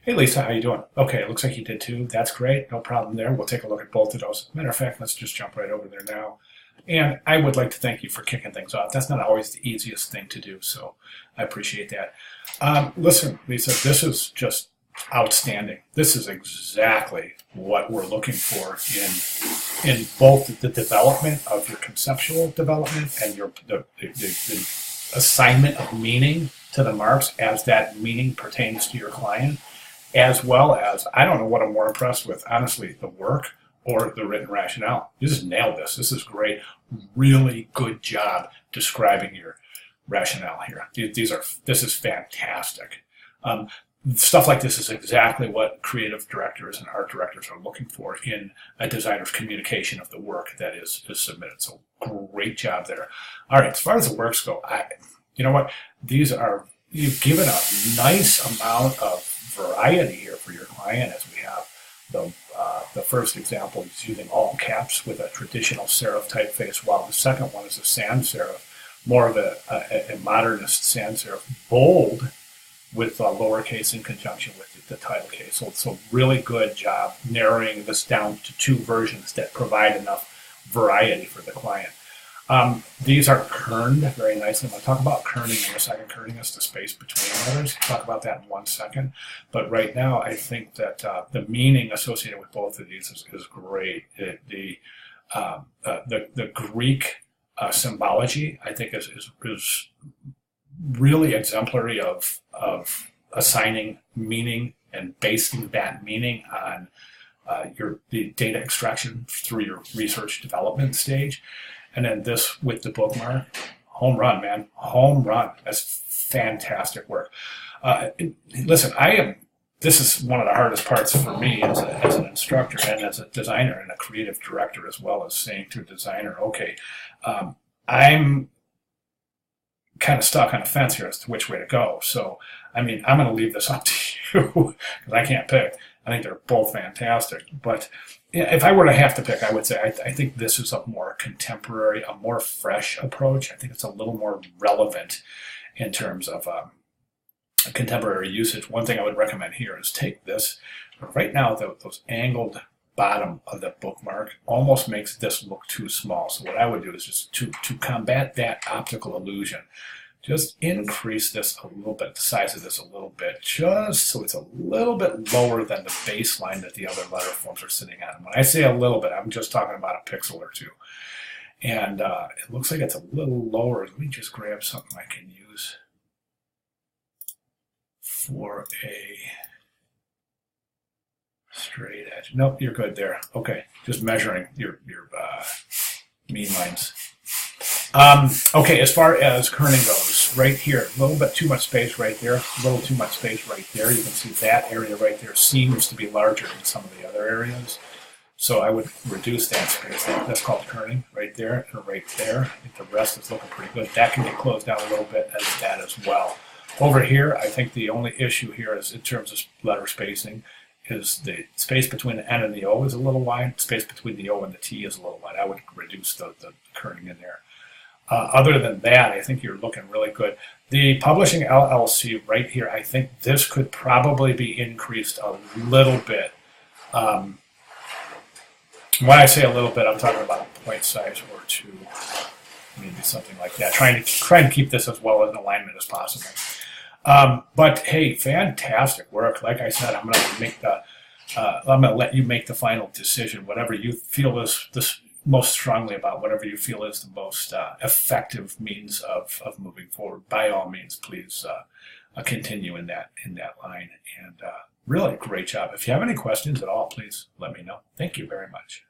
Hey Lisa, how you doing? Okay, it looks like you did too. That's great. No problem there. We'll take a look at both of those. Matter of fact, let's just jump right over there now. And I would like to thank you for kicking things off. That's not always the easiest thing to do, so I appreciate that. Listen, Lisa, this is just outstanding. This is exactly what we're looking for in both the development of your conceptual development and the assignment of meaning to the marks as that meaning pertains to your client, as well as, I don't know what I'm more impressed with, honestly, the work or the written rationale. You just nailed this. This is great. Really good job describing your rationale here. This is fantastic. Stuff like this is exactly what creative directors and art directors are looking for in a designer's communication of the work that is submitted. So great job there. All right, as far as the works go, you know what? You've given a nice amount of variety here for your client, as we have the first example is using all caps with a traditional serif typeface, while the second one is a sans serif, more of a modernist sans serif, bold with lowercase in conjunction with the title case. So really good job narrowing this down to two versions that provide enough variety for the client. These are kerned very nicely. I'm going to talk about kerning in a second. Kerning is the space between letters. I'll talk about that in 1 second. But right now, I think that the meaning associated with both of these is great. The Greek symbology, I think, is really exemplary of assigning meaning and basing that meaning on the data extraction through your research development stage. And then this with the bookmark, home run, man, home run. That's fantastic work. Listen, this is one of the hardest parts for me as an instructor and as a designer and a creative director, as well as saying to a designer, okay, I'm kind of stuck on a fence here as to which way to go. So, I mean, I'm going to leave this up to you because I can't pick. I think they're both fantastic. But if I were to have to pick, I would say I think this is a more contemporary, a more fresh approach. I think it's a little more relevant in terms of contemporary usage. One thing I would recommend here is take this. Right now, those angled bottom of the bookmark almost makes this look too small. So what I would do is just to combat that optical illusion, just increase this a little bit, the size of this a little bit, just so it's a little bit lower than the baseline that the other letter forms are sitting on. When I say a little bit, I'm just talking about a pixel or two. And it looks like it's a little lower. Let me just grab something I can use for a straight edge. Nope, you're good there. Okay, just measuring your mean lines. Okay, as far as kerning goes, right here, a little bit too much space right there, a little too much space right there. You can see that area right there seems to be larger than some of the other areas. So I would reduce that space. That's called kerning right there and right there. I think the rest is looking pretty good. That can get closed down a little bit as that as well. Over here, I think the only issue here is in terms of letter spacing is the space between the N and the O is a little wide. Space between the O and the T is a little wide. I would reduce the kerning in there. Other than that, I think you're looking really good. The Publishing LLC right here, I think this could probably be increased a little bit. When I say a little bit, I'm talking about a point size or two, maybe something like that. Trying to keep this as well in alignment as possible. But hey, fantastic work. Like I said, I'm going to let you make the final decision. Whatever you feel is this most strongly about, whatever you feel is the most effective means of moving forward. By all means, please continue in that line. And really great job. If you have any questions at all, please let me know. Thank you very much.